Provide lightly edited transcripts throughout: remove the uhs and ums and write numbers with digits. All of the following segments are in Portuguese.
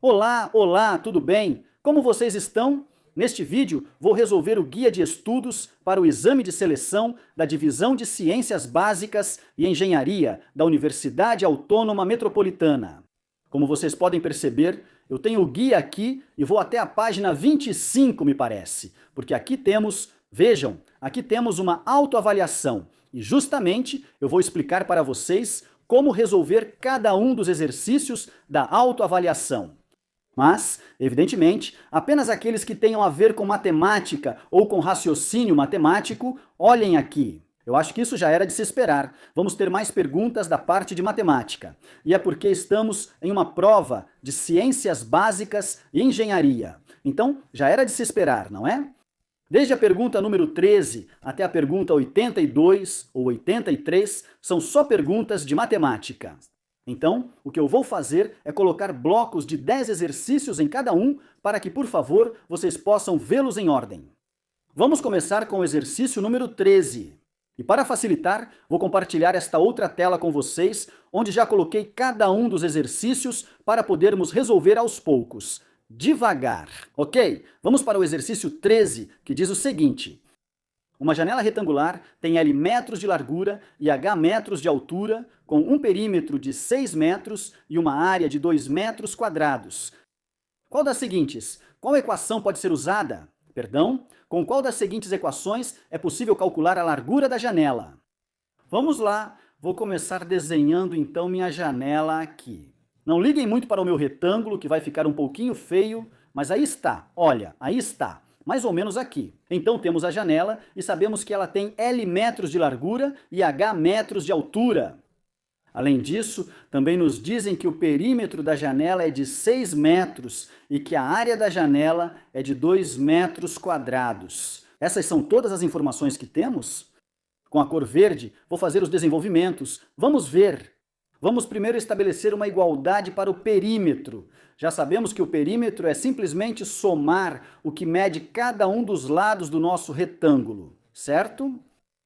Olá, olá, tudo bem? Como vocês estão? Neste vídeo, vou resolver o guia de estudos para o exame de seleção da Divisão de Ciências Básicas e Engenharia da Universidade Autônoma Metropolitana. Como vocês podem perceber, eu tenho o guia aqui e vou até a página 25, me parece, porque aqui temos, vejam, aqui temos uma autoavaliação e justamente eu vou explicar para vocês como resolver cada um dos exercícios da autoavaliação. Mas, evidentemente, apenas aqueles que tenham a ver com matemática ou com raciocínio matemático, olhem aqui. Eu acho que isso já era de se esperar. Vamos ter mais perguntas da parte de matemática. E é porque estamos em uma prova de ciências básicas e engenharia. Então, já era de se esperar, não é? Desde a pergunta número 13 até a pergunta 82 ou 83, são só perguntas de matemática. Então, o que eu vou fazer é colocar blocos de 10 exercícios em cada um, para que, por favor, vocês possam vê-los em ordem. Vamos começar com o exercício número 13. E para facilitar, vou compartilhar esta outra tela com vocês, onde já coloquei cada um dos exercícios para podermos resolver aos poucos, devagar. Ok? Vamos para o exercício 13, que diz o seguinte: uma janela retangular tem L metros de largura e H metros de altura, com um perímetro de 6 metros e uma área de 2 metros quadrados. Qual das seguintes? Qual equação pode ser usada? Perdão, com qual das seguintes equações é possível calcular a largura da janela? Vamos lá, vou começar desenhando então minha janela aqui. Não liguem muito para o meu retângulo, que vai ficar um pouquinho feio, mas aí está, olha, aí está. Mais ou menos aqui. Então temos a janela e sabemos que ela tem L metros de largura e H metros de altura. Além disso, também nos dizem que o perímetro da janela é de 6 metros e que a área da janela é de 2 metros quadrados. Essas são todas as informações que temos? Com a cor verde, vou fazer os desenvolvimentos. Vamos ver. Vamos primeiro estabelecer uma igualdade para o perímetro. Já sabemos que o perímetro é simplesmente somar o que mede cada um dos lados do nosso retângulo, certo?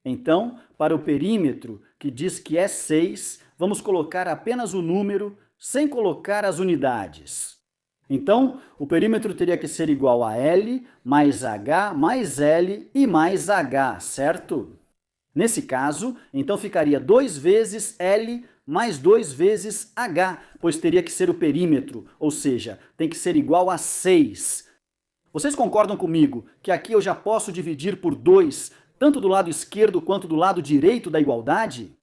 Então, para o perímetro, que diz que é 6, vamos colocar apenas o número, sem colocar as unidades. Então, o perímetro teria que ser igual a L, mais H, mais L e mais H, certo? Nesse caso, então ficaria 2 vezes L mais 2 vezes H, pois teria que ser o perímetro, ou seja, tem que ser igual a 6. Vocês concordam comigo que aqui eu já posso dividir por 2, tanto do lado esquerdo quanto do lado direito da igualdade?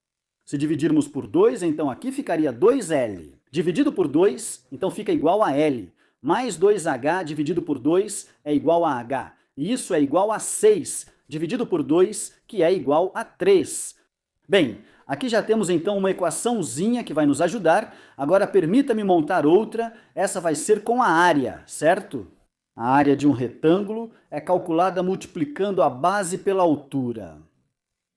Se dividirmos por 2, então aqui ficaria 2L. Dividido por 2, então fica igual a L. Mais 2H dividido por 2 é igual a H. E isso é igual a 6, dividido por 2, que é igual a 3. Bem, aqui já temos então uma equaçãozinha que vai nos ajudar. Agora permita-me montar outra. Essa vai ser com a área, certo? A área de um retângulo é calculada multiplicando a base pela altura.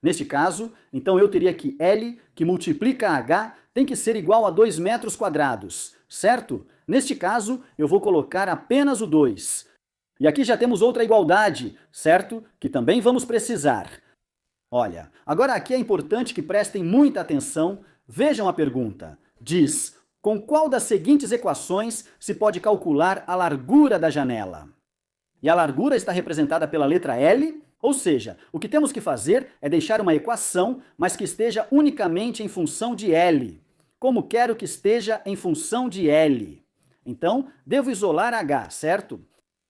Neste caso, então eu teria que L, que multiplica H, tem que ser igual a 2 metros quadrados, certo? Neste caso, eu vou colocar apenas o 2. E aqui já temos outra igualdade, certo? Que também vamos precisar. Olha, agora aqui é importante que prestem muita atenção. Vejam a pergunta. Diz: com qual das seguintes equações se pode calcular a largura da janela? E a largura está representada pela letra L, ou seja, o que temos que fazer é deixar uma equação, mas que esteja unicamente em função de L. Como quero que esteja em função de L? Então, devo isolar H, certo?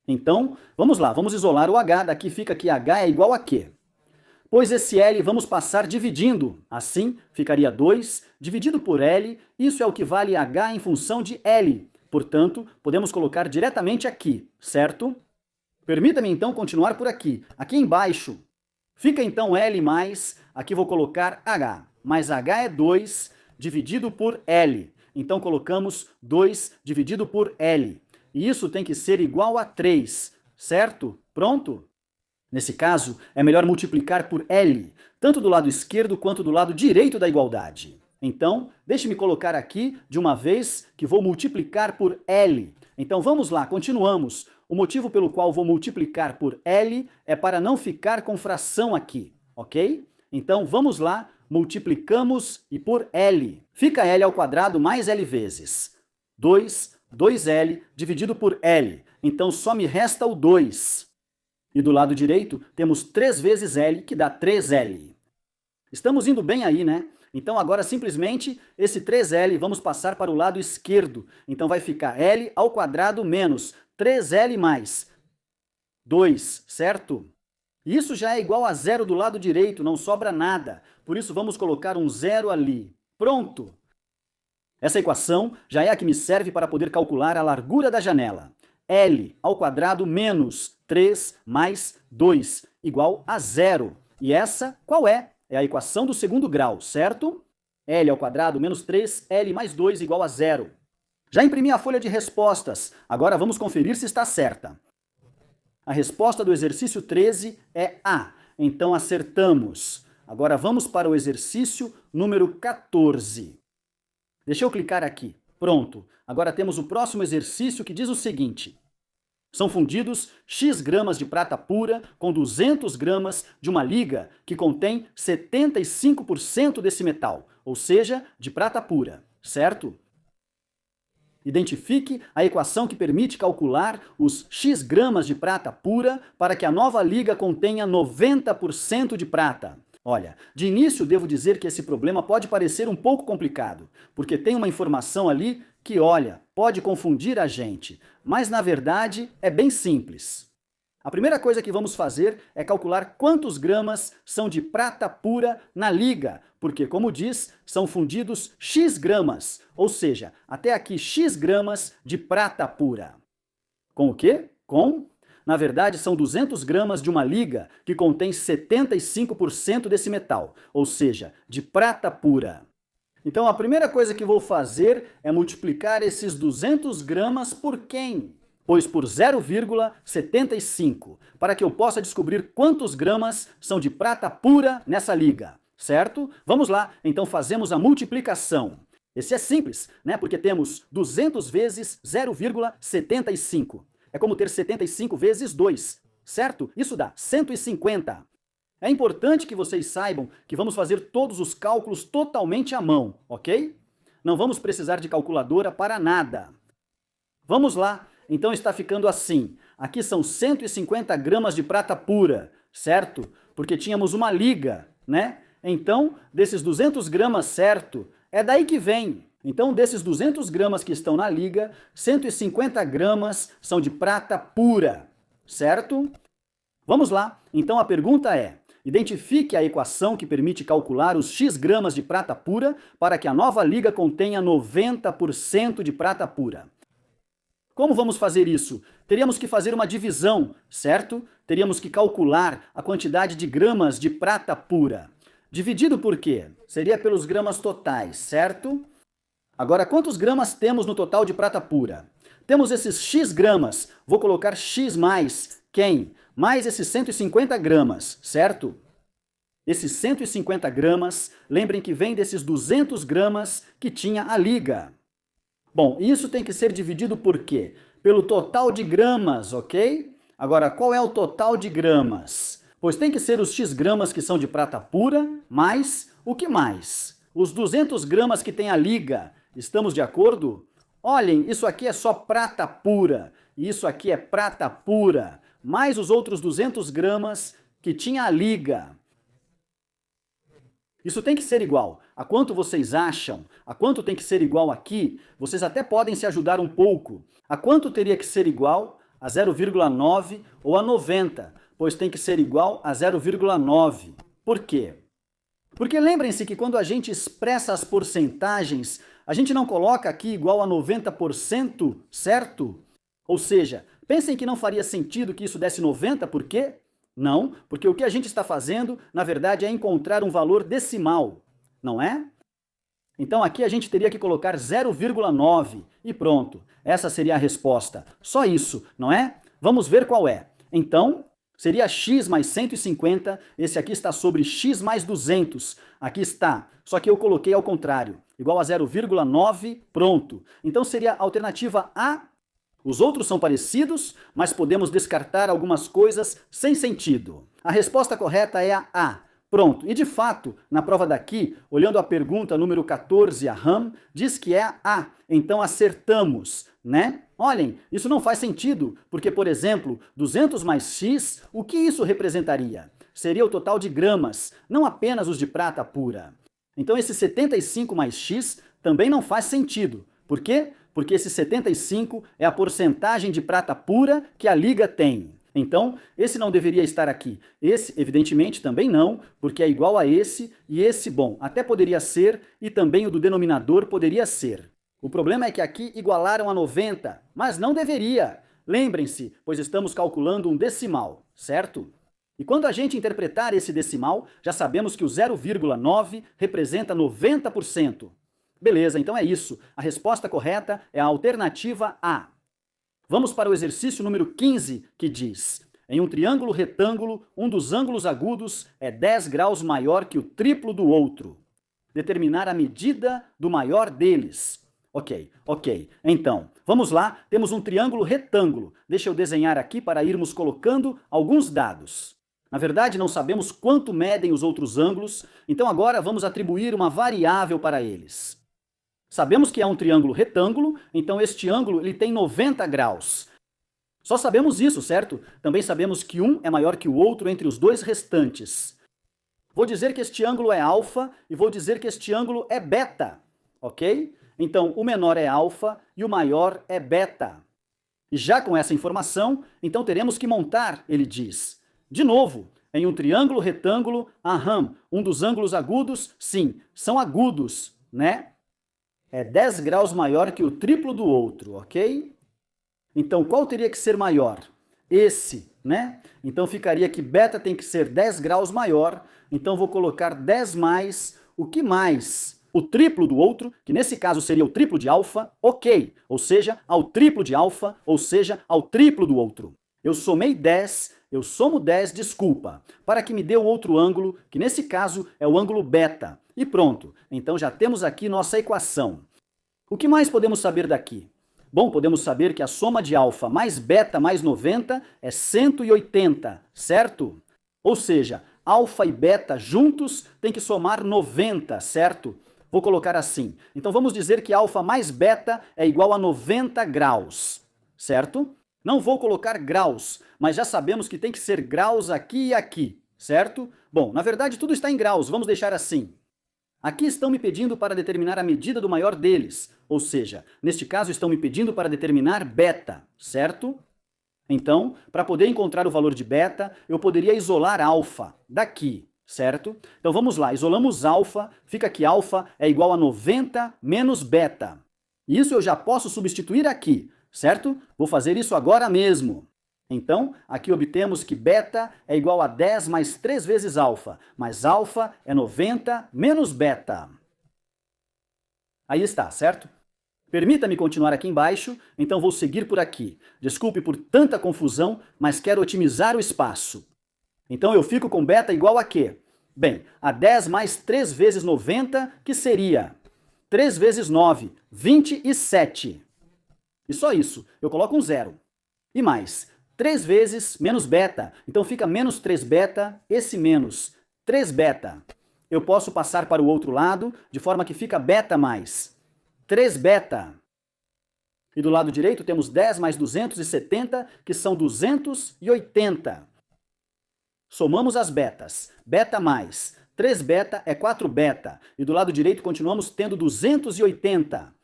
Então, vamos lá, vamos isolar o H. Daqui fica que H é igual a quê? Pois esse L vamos passar dividindo. Assim, ficaria 2 dividido por L, isso é o que vale H em função de L. Portanto, podemos colocar diretamente aqui, certo? Permita-me então continuar por aqui. Aqui embaixo, fica então L mais, aqui vou colocar H. Mas H é 2 dividido por L. Então colocamos 2 dividido por L. E isso tem que ser igual a 3, certo? Pronto? Nesse caso, é melhor multiplicar por L, tanto do lado esquerdo quanto do lado direito da igualdade. Então, deixe-me colocar aqui, de uma vez, que vou multiplicar por L. Então vamos lá, continuamos. O motivo pelo qual vou multiplicar por L é para não ficar com fração aqui, ok? Então vamos lá, multiplicamos e por L. Fica L ao quadrado mais L vezes. 2 2L dividido por L. Então só me resta o 2. E do lado direito temos 3 vezes L, que dá 3L. Estamos indo bem aí, né? Então agora simplesmente esse 3L vamos passar para o lado esquerdo. Então vai ficar L ao quadrado menos 3L mais 2, certo? Isso já é igual a zero do lado direito, não sobra nada. Por isso vamos colocar um zero ali. Pronto! Essa equação já é a que me serve para poder calcular a largura da janela. L ao quadrado menos 3 mais 2 igual a zero. E essa qual é? É a equação do segundo grau, certo? L ao quadrado menos 3L mais 2 igual a zero. Já imprimi a folha de respostas. Agora vamos conferir se está certa. A resposta do exercício 13 é A. Então acertamos. Agora vamos para o exercício número 14. Deixa eu clicar aqui. Pronto. Agora temos o próximo exercício que diz o seguinte. São fundidos X gramas de prata pura com 200 gramas de uma liga que contém 75% desse metal, ou seja, de prata pura, certo? Identifique a equação que permite calcular os X gramas de prata pura para que a nova liga contenha 90% de prata. Olha, de início devo dizer que esse problema pode parecer um pouco complicado, porque tem uma informação ali que, olha, pode confundir a gente, mas na verdade é bem simples. A primeira coisa que vamos fazer é calcular quantos gramas são de prata pura na liga, porque, como diz, são fundidos X gramas, ou seja, até aqui X gramas de prata pura. Com o quê? Na verdade, são 200 gramas de uma liga que contém 75% desse metal, ou seja, de prata pura. Então, a primeira coisa que vou fazer é multiplicar esses 200 gramas por quem? Pois por 0,75, para que eu possa descobrir quantos gramas são de prata pura nessa liga, certo? Vamos lá, então fazemos a multiplicação. Esse é simples, né? Porque temos 200 vezes 0,75. É como ter 75 vezes 2, certo? Isso dá 150. É importante que vocês saibam que vamos fazer todos os cálculos totalmente à mão, ok? Não vamos precisar de calculadora para nada. Vamos lá, então está ficando assim. Aqui são 150 gramas de prata pura, certo? Porque tínhamos uma liga, né? Então, desses 200 gramas, certo? É daí que vem. Então, desses 200 gramas que estão na liga, 150 gramas são de prata pura, certo? Vamos lá. Então, a pergunta é, identifique a equação que permite calcular os X gramas de prata pura para que a nova liga contenha 90% de prata pura. Como vamos fazer isso? Teríamos que fazer uma divisão, certo? Teríamos que calcular a quantidade de gramas de prata pura. Dividido por quê? Seria pelos gramas totais, certo? Agora, quantos gramas temos no total de prata pura? Temos esses X gramas, vou colocar X mais quem? Mais esses 150 gramas, certo? Esses 150 gramas, lembrem que vem desses 200 gramas que tinha a liga. Bom, isso tem que ser dividido por quê? Pelo total de gramas, ok? Agora, qual é o total de gramas? Pois tem que ser os X gramas que são de prata pura, mais o que mais? Os 200 gramas que tem a liga. Estamos de acordo? Olhem, isso aqui é só prata pura, e isso aqui é prata pura, mais os outros 200 gramas que tinha a liga. Isso tem que ser igual. A quanto vocês acham? A quanto tem que ser igual aqui? Vocês até podem se ajudar um pouco. A quanto teria que ser igual? A 0,9 ou a 90, pois tem que ser igual a 0,9. Por quê? Porque lembrem-se que quando a gente expressa as porcentagens, a gente não coloca aqui igual a 90%, certo? Ou seja, pensem que não faria sentido que isso desse 90, por quê? Não, porque o que a gente está fazendo, na verdade, é encontrar um valor decimal, não é? Então aqui a gente teria que colocar 0,9 e pronto. Essa seria a resposta. Só isso, não é? Vamos ver qual é. Então, seria x mais 150, esse aqui está sobre x mais 200. Aqui está, só que eu coloquei ao contrário. Igual a 0,9, pronto. Então seria a alternativa A. Os outros são parecidos, mas podemos descartar algumas coisas sem sentido. A resposta correta é a A. Pronto, e de fato, na prova daqui, olhando a pergunta número 14, a RAM, diz que é A, então acertamos, né? Olhem, isso não faz sentido, porque, por exemplo, 200 mais X, o que isso representaria? Seria o total de gramas, não apenas os de prata pura. Então esse 75 mais X também não faz sentido. Por quê? Porque esse 75 é a porcentagem de prata pura que a liga tem. Então, esse não deveria estar aqui. Esse, evidentemente, também não, porque é igual a esse, e esse, bom, até poderia ser, e também o do denominador poderia ser. O problema é que aqui igualaram a 90, mas não deveria. Lembrem-se, pois estamos calculando um decimal, certo? E quando a gente interpretar esse decimal, já sabemos que o 0,9 representa 90%. Beleza, então é isso. A resposta correta é a alternativa A. Vamos para o exercício número 15, que diz: em um triângulo retângulo, um dos ângulos agudos é 10 graus maior que o triplo do outro. Determinar a medida do maior deles. Ok. Então, vamos lá, temos um triângulo retângulo. Deixa eu desenhar aqui para irmos colocando alguns dados. Na verdade, não sabemos quanto medem os outros ângulos, então agora vamos atribuir uma variável para eles. Sabemos que é um triângulo retângulo, então este ângulo ele tem 90 graus. Só sabemos isso, certo? Também sabemos que um é maior que o outro entre os dois restantes. Vou dizer que este ângulo é alfa e vou dizer que este ângulo é beta, ok? Então, o menor é alfa e o maior é beta. E já com essa informação, então teremos que montar, ele diz. De novo, em um triângulo retângulo, um dos ângulos agudos, sim, são agudos, né? É 10 graus maior que o triplo do outro, ok? Então, qual teria que ser maior? Esse, né? Então, ficaria que beta tem que ser 10 graus maior, então vou colocar 10 mais, o que mais? O triplo do outro, que nesse caso seria o triplo de alfa, ok, ou seja, ao triplo de alfa, ou seja, ao triplo do outro. Eu somei 10, eu somo 10, desculpa, para que me dê o outro ângulo, que nesse caso é o ângulo beta. E pronto, então já temos aqui nossa equação. O que mais podemos saber daqui? Bom, podemos saber que a soma de alfa mais beta mais 90 é 180, certo? Ou seja, alfa e beta juntos tem que somar 90, certo? Vou colocar assim. Então vamos dizer que alfa mais beta é igual a 90 graus, certo? Não vou colocar graus, mas já sabemos que tem que ser graus aqui e aqui, certo? Bom, na verdade tudo está em graus, vamos deixar assim. Aqui estão me pedindo para determinar a medida do maior deles, ou seja, neste caso estão me pedindo para determinar beta, certo? Então, para poder encontrar o valor de beta, eu poderia isolar alfa daqui, certo? Então vamos lá, isolamos alfa, fica que alfa é igual a 90 menos beta. Isso eu já posso substituir aqui, certo? Vou fazer isso agora mesmo. Então, aqui obtemos que beta é igual a 10 mais 3 vezes alfa, mas alfa é 90 menos beta. Aí está, certo? Permita-me continuar aqui embaixo, então vou seguir por aqui. Desculpe por tanta confusão, mas quero otimizar o espaço. Então eu fico com beta igual a quê? Bem, a 10 mais 3 vezes 90, que seria 3 vezes 9, 27. E só isso, eu coloco um zero. E mais, 3 vezes menos beta, então fica menos 3 beta, esse menos 3 beta. Eu posso passar para o outro lado, de forma que fica beta mais 3 beta. E do lado direito temos 10 mais 270, que são 280. Somamos as betas. Beta mais 3 beta é 4 beta. E do lado direito continuamos tendo 280.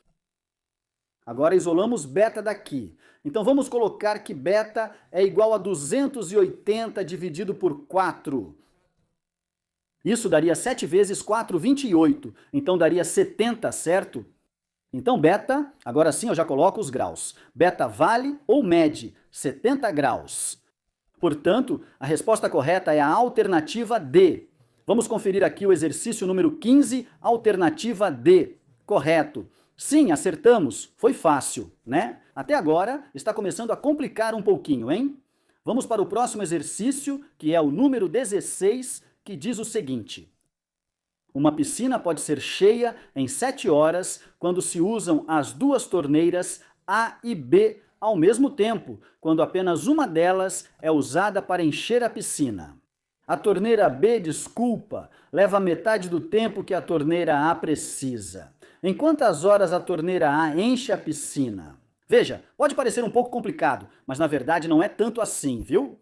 Agora isolamos beta daqui. Então vamos colocar que beta é igual a 280 dividido por 4. Isso daria 7 vezes 4, 28. Então daria 70, certo? Então beta, agora sim eu já coloco os graus. Beta vale ou mede 70 graus. Portanto, a resposta correta é a alternativa D. Vamos conferir aqui o exercício número 15, alternativa D. Correto. Sim, acertamos. Foi fácil, né? Até agora está começando a complicar um pouquinho, hein? Vamos para o próximo exercício, que é o número 16, que diz o seguinte: uma piscina pode ser cheia em 7 horas quando se usam as duas torneiras A e B ao mesmo tempo, quando apenas uma delas é usada para encher a piscina. A torneira B, desculpa, leva metade do tempo que a torneira A precisa. Em quantas horas a torneira A enche a piscina? Veja, pode parecer um pouco complicado, mas na verdade não é tanto assim, viu?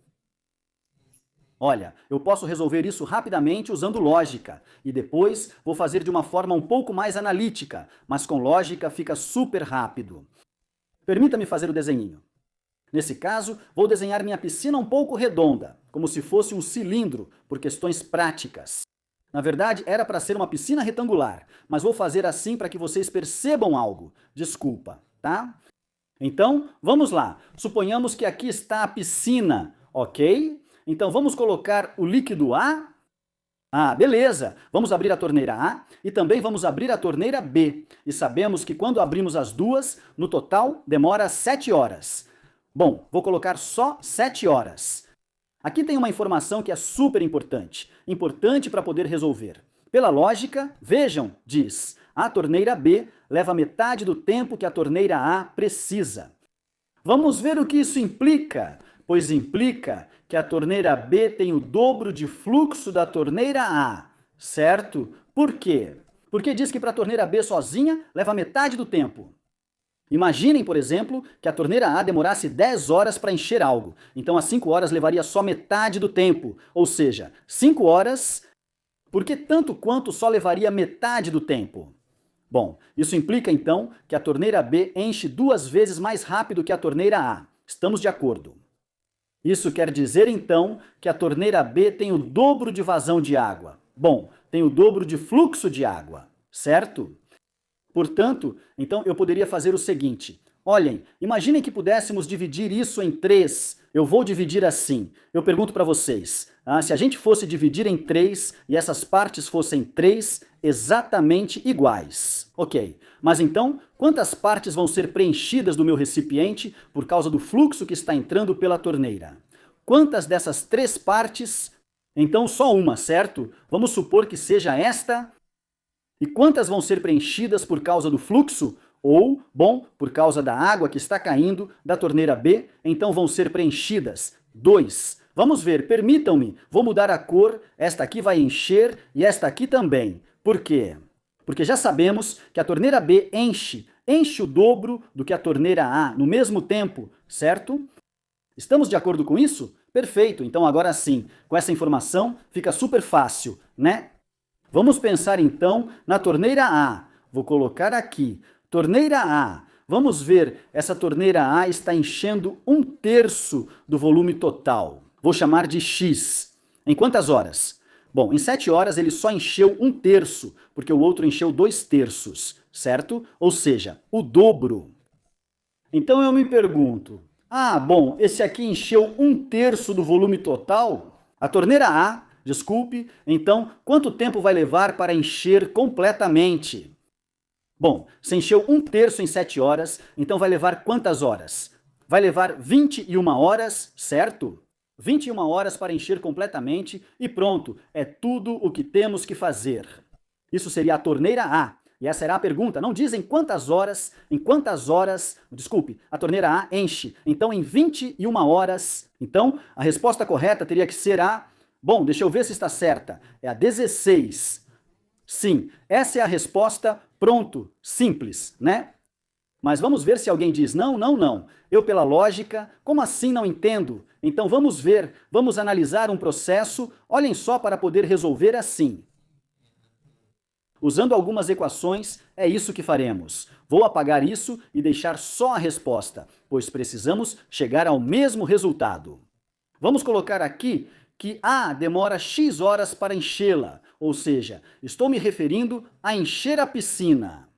Olha, eu posso resolver isso rapidamente usando lógica, e depois vou fazer de uma forma um pouco mais analítica, mas com lógica fica super rápido. Permita-me fazer o desenhinho. Nesse caso, vou desenhar minha piscina um pouco redonda, como se fosse um cilindro, por questões práticas. Na verdade, era para ser uma piscina retangular, mas vou fazer assim para que vocês percebam algo. Desculpa, tá? Então, vamos lá. Suponhamos que aqui está a piscina, ok? Então, vamos colocar o líquido A. Ah, beleza. Vamos abrir a torneira A e também vamos abrir a torneira B. E sabemos que quando abrimos as duas, no total, demora 7 horas. Bom, vou colocar só 7 horas. Aqui tem uma informação que é super importante. Importante para poder resolver. Pela lógica, vejam, diz, a torneira B leva metade do tempo que a torneira A precisa. Vamos ver o que isso implica, pois implica que a torneira B tem o dobro de fluxo da torneira A, certo? Por quê? Porque diz que para a torneira B sozinha leva metade do tempo. Imaginem, por exemplo, que a torneira A demorasse 10 horas para encher algo. Então, as 5 horas levaria só metade do tempo. Ou seja, 5 horas, porque tanto quanto só levaria metade do tempo? Bom, isso implica então que a torneira B enche 2 vezes mais rápido que a torneira A. Estamos de acordo. Isso quer dizer então que a torneira B tem o dobro de vazão de água. Bom, tem o dobro de fluxo de água, certo? Portanto, então eu poderia fazer o seguinte. Olhem, imaginem que pudéssemos dividir isso em 3. Eu vou dividir assim. Eu pergunto para vocês, se a gente fosse dividir em 3 e essas partes fossem 3 exatamente iguais. Ok, mas então, quantas partes vão ser preenchidas do meu recipiente por causa do fluxo que está entrando pela torneira? Quantas dessas 3 partes? Então só uma, certo? Vamos supor que seja esta. E quantas vão ser preenchidas por causa do fluxo? Ou, bom, por causa da água que está caindo da torneira B, então vão ser preenchidas 2. Vamos ver, permitam-me, vou mudar a cor, esta aqui vai encher e esta aqui também. Por quê? Porque já sabemos que a torneira B enche o dobro do que a torneira A no mesmo tempo, certo? Estamos de acordo com isso? Perfeito, então agora sim, com essa informação fica super fácil, né? Vamos pensar então na torneira A. Vou colocar aqui, torneira A. Vamos ver, essa torneira A está enchendo 1/3 do volume total. Vou chamar de X. Em quantas horas? Bom, em 7 horas ele só encheu 1/3, porque o outro encheu 2/3, certo? Ou seja, o dobro. Então eu me pergunto, bom, esse aqui encheu 1/3 do volume total? A torneira A, desculpe, então quanto tempo vai levar para encher completamente? Bom, se encheu 1/3 em 7 horas, então vai levar quantas horas? Vai levar 21 horas, certo? 21 horas para encher completamente e pronto, é tudo o que temos que fazer. Isso seria a torneira A. E essa será a pergunta, não dizem quantas horas, desculpe, a torneira A enche. Então, em 21 horas, então, a resposta correta teria que ser bom, deixa eu ver se está certa, é a 16. Sim, essa é a resposta, pronto, simples, né? Mas vamos ver se alguém diz não, não, não. Eu, pela lógica, como assim não entendo? Então vamos ver, vamos analisar um processo, olhem só para poder resolver assim. Usando algumas equações, é isso que faremos. Vou apagar isso e deixar só a resposta, pois precisamos chegar ao mesmo resultado. Vamos colocar aqui que A demora X horas para enchê-la, ou seja, estou me referindo a encher a piscina.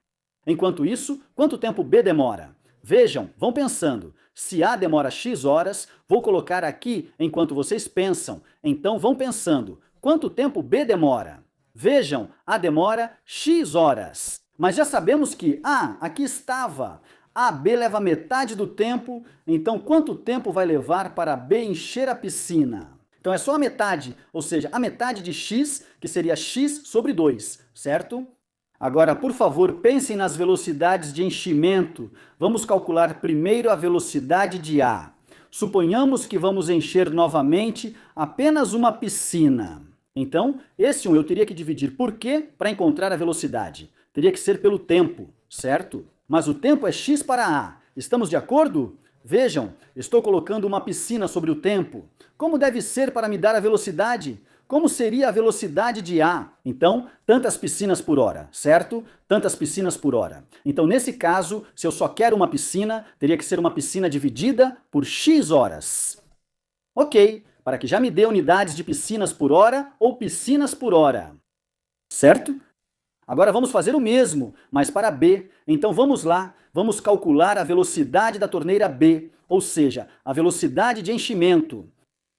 Enquanto isso, quanto tempo B demora? Vejam, vão pensando. Se A demora X horas, vou colocar aqui enquanto vocês pensam. Então vão pensando. Quanto tempo B demora? Vejam, A demora X horas. Mas já sabemos que, aqui estava. B leva metade do tempo, então quanto tempo vai levar para B encher a piscina? Então é só a metade, ou seja, a metade de X, que seria X sobre 2, certo? Agora, por favor, pensem nas velocidades de enchimento. Vamos calcular primeiro a velocidade de A. suponhamos que vamos encher novamente apenas uma piscina. Então, esse 1 eu teria que dividir por quê para encontrar a velocidade? Teria que ser pelo tempo, certo? Mas o tempo é x para a. Estamos de acordo? Vejam, estou colocando uma piscina sobre o tempo. Como deve ser para me dar a velocidade? Como seria a velocidade de A? Então, tantas piscinas por hora, certo? Tantas piscinas por hora. Então, nesse caso, se eu só quero uma piscina, teria que ser uma piscina dividida por x horas. Ok, para que já me dê unidades de piscinas por hora ou piscinas por hora. Certo? Agora vamos fazer o mesmo, mas para B. Então vamos lá, vamos calcular a velocidade da torneira B, ou seja, a velocidade de enchimento.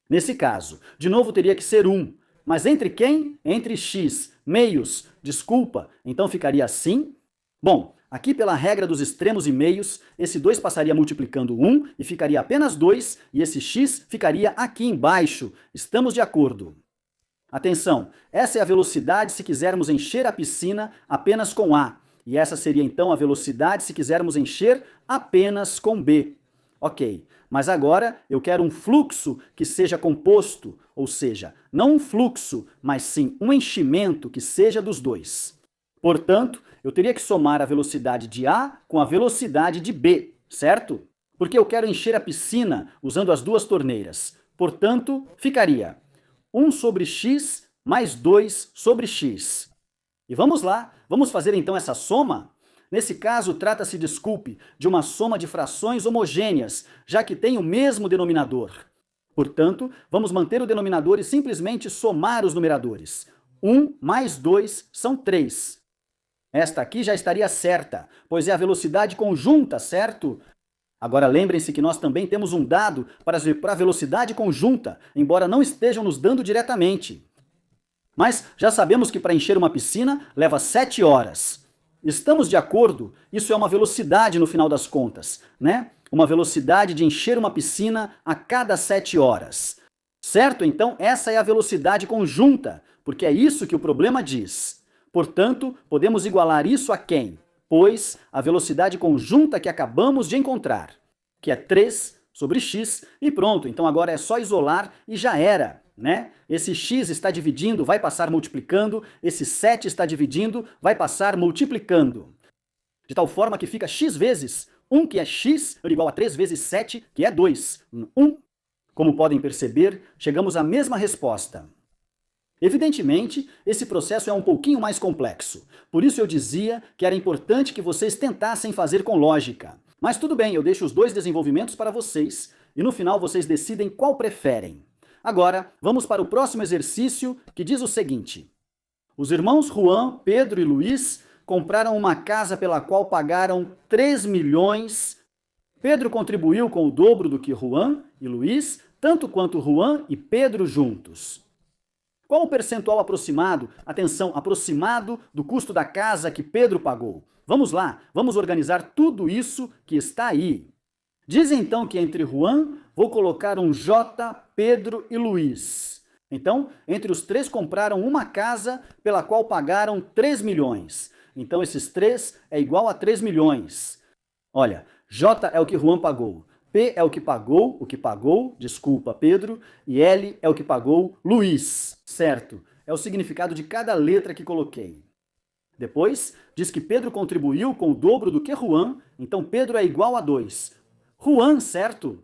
Nesse caso, de novo teria que ser 1. Mas entre quem? Entre x, meios, desculpa, então ficaria assim. Bom, aqui pela regra dos extremos e meios, esse 2 passaria multiplicando 1 e ficaria apenas 2, e esse x ficaria aqui embaixo. Estamos de acordo. Atenção, essa é a velocidade se quisermos encher a piscina apenas com A. E essa seria então a velocidade se quisermos encher apenas com B. Ok, mas agora eu quero um fluxo que seja composto, ou seja, não um fluxo, mas sim um enchimento que seja dos dois. Portanto, eu teria que somar a velocidade de A com a velocidade de B, certo? Porque eu quero encher a piscina usando as duas torneiras. Portanto, ficaria 1 sobre x mais 2 sobre x. E vamos lá, vamos fazer então essa soma? Nesse caso, trata-se, desculpe, de uma soma de frações homogêneas, já que tem o mesmo denominador. Portanto, vamos manter o denominador e simplesmente somar os numeradores. 1 mais 2 são 3. Esta aqui já estaria certa, pois é a velocidade conjunta, certo? Agora lembrem-se que nós também temos um dado para a velocidade conjunta, embora não estejam nos dando diretamente. Mas já sabemos que para encher uma piscina leva 7 horas. Estamos de acordo? Isso é uma velocidade no final das contas, né? Uma velocidade de encher uma piscina a cada 7 horas. Certo? Então essa é a velocidade conjunta, porque é isso que o problema diz. Portanto, podemos igualar isso a quem? Pois a velocidade conjunta que acabamos de encontrar, que é 3 sobre x, e pronto, então agora é só isolar e já era, né? Esse x está dividindo, vai passar multiplicando, esse 7 está dividindo, vai passar multiplicando. De tal forma que fica x vezes 1, que é x, igual a 3 vezes 7, que é 2. 1. Como podem perceber, chegamos à mesma resposta. Evidentemente, esse processo é um pouquinho mais complexo. Por isso eu dizia que era importante que vocês tentassem fazer com lógica. Mas tudo bem, eu deixo os dois desenvolvimentos para vocês e no final vocês decidem qual preferem. Agora, vamos para o próximo exercício, que diz o seguinte. Os irmãos Juan, Pedro e Luiz compraram uma casa pela qual pagaram 3 milhões. Pedro contribuiu com o dobro do que Juan e Luiz, tanto quanto Juan e Pedro juntos. Qual o percentual aproximado, atenção, aproximado do custo da casa que Pedro pagou? Vamos lá, vamos organizar tudo isso que está aí. Diz então que entre Juan, vou colocar um J, Pedro e Luiz. Então, entre os três compraram uma casa pela qual pagaram 3 milhões. Então, esses 3 é igual a 3 milhões. Olha, J é o que Juan pagou. P é o que pagou, desculpa, Pedro, e L é o que pagou Luiz, certo? É o significado de cada letra que coloquei. Depois, diz que Pedro contribuiu com o dobro do que Juan, então Pedro é igual a 2. Juan, certo?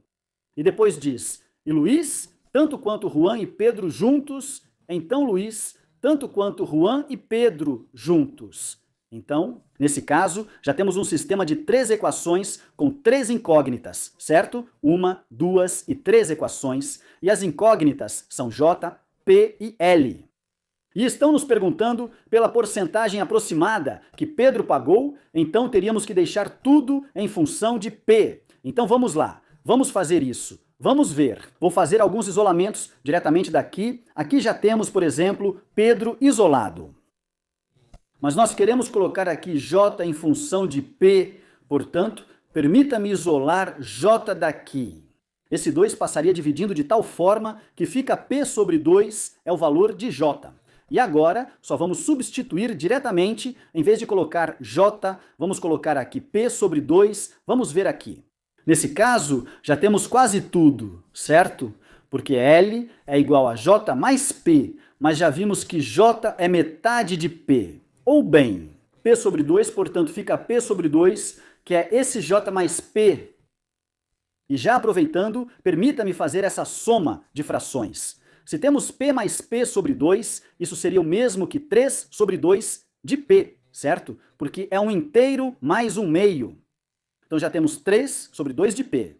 E depois diz, e Luiz, tanto quanto Juan e Pedro juntos, então Luiz, tanto quanto Juan e Pedro juntos. Então, nesse caso, já temos um sistema de 3 equações com 3 incógnitas, certo? 1, 2 e 3 equações, e as incógnitas são J, P e L. E estão nos perguntando pela porcentagem aproximada que Pedro pagou, então teríamos que deixar tudo em função de P. Então vamos lá, vamos fazer isso. Vamos ver. Vou fazer alguns isolamentos diretamente daqui. Aqui já temos, por exemplo, Pedro isolado. Mas nós queremos colocar aqui J em função de P, portanto, permita-me isolar J daqui. Esse 2 passaria dividindo de tal forma que fica P sobre 2 é o valor de J. E agora, só vamos substituir diretamente, em vez de colocar J, vamos colocar aqui P sobre 2, vamos ver aqui. Nesse caso, já temos quase tudo, certo? Porque L é igual a J mais P, mas já vimos que J é metade de P. Ou bem, P sobre 2, portanto, fica P sobre 2, que é esse J mais P. E já aproveitando, permita-me fazer essa soma de frações. Se temos P mais P sobre 2, isso seria o mesmo que 3 sobre 2 de P, certo? Porque é um inteiro mais um meio. Então já temos 3 sobre 2 de P.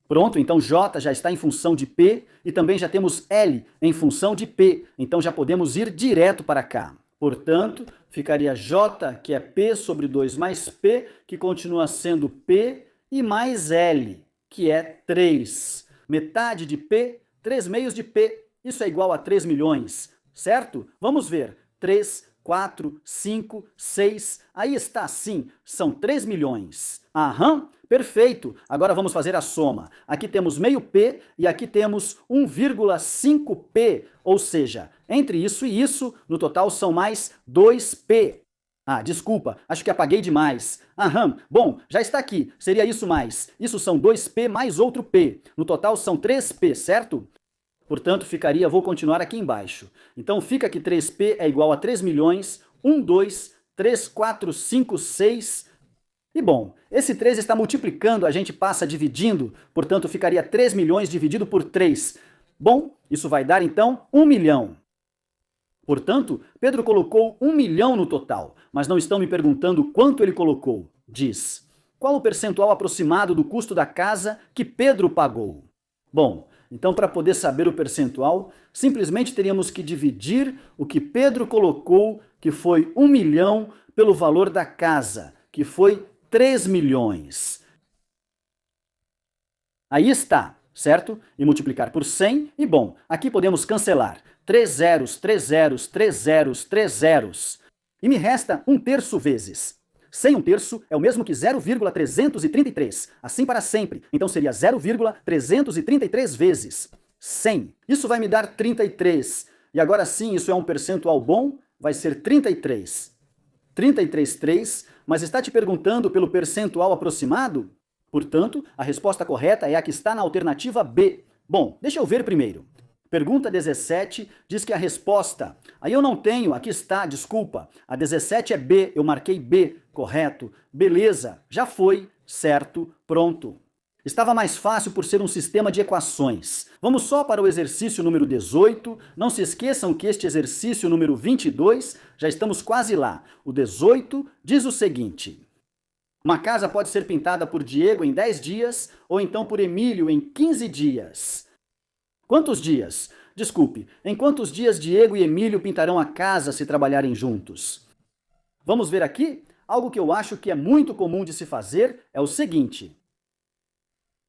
Pronto, então J já está em função de P e também já temos L em função de P. Então já podemos ir direto para cá. Portanto, ficaria J, que é P sobre 2 mais P, que continua sendo P, e mais L, que é 3. Metade de P, 3 meios de P. Isso é igual a 3 milhões, certo? Vamos ver. 3, 4, 5, 6. Aí está, sim, são 3 milhões. Aham, perfeito. Agora vamos fazer a soma. Aqui temos meio P e aqui temos 1,5P, ou seja, entre isso e isso, no total são mais 2P. Ah, desculpa, acho que apaguei demais. Aham, bom, já está aqui, seria isso mais. Isso são 2P mais outro P. No total são 3P, certo? Portanto, ficaria, vou continuar aqui embaixo. Então fica que 3P é igual a 3 milhões, 1, 2, 3, 4, 5, 6. E bom, esse 3 está multiplicando, a gente passa dividindo, portanto ficaria 3 milhões dividido por 3. Bom, isso vai dar então 1 milhão. Portanto, Pedro colocou 1 milhão no total, mas não estão me perguntando quanto ele colocou. Diz, qual o percentual aproximado do custo da casa que Pedro pagou? Bom, então para poder saber o percentual, simplesmente teríamos que dividir o que Pedro colocou, que foi 1 milhão, pelo valor da casa, que foi 3 milhões. Aí está, certo? E multiplicar por 100, e bom, aqui podemos cancelar. 3 zeros, 3 zeros, 3 zeros, 3 zeros. E me resta 1/3 vezes. 100 1/3 é o mesmo que 0,333, assim para sempre. Então seria 0,333 vezes 100. Isso vai me dar 33. E agora sim, isso é um percentual bom, vai ser 33. 33,3, mas está te perguntando pelo percentual aproximado? Portanto, a resposta correta é a que está na alternativa B. Bom, deixa eu ver primeiro. Pergunta 17 diz que a resposta... Aí eu não tenho, aqui está, desculpa. A 17 é B, eu marquei B, correto. Beleza, já foi, certo, pronto. Estava mais fácil por ser um sistema de equações. Vamos só para o exercício número 18. Não se esqueçam que este exercício número 22, já estamos quase lá. O 18 diz o seguinte... Uma casa pode ser pintada por Diego em 10 dias ou então por Emílio em 15 dias. Quantos dias? Desculpe, em quantos dias Diego e Emílio pintarão a casa se trabalharem juntos? Vamos ver aqui? Algo que eu acho que é muito comum de se fazer é o seguinte.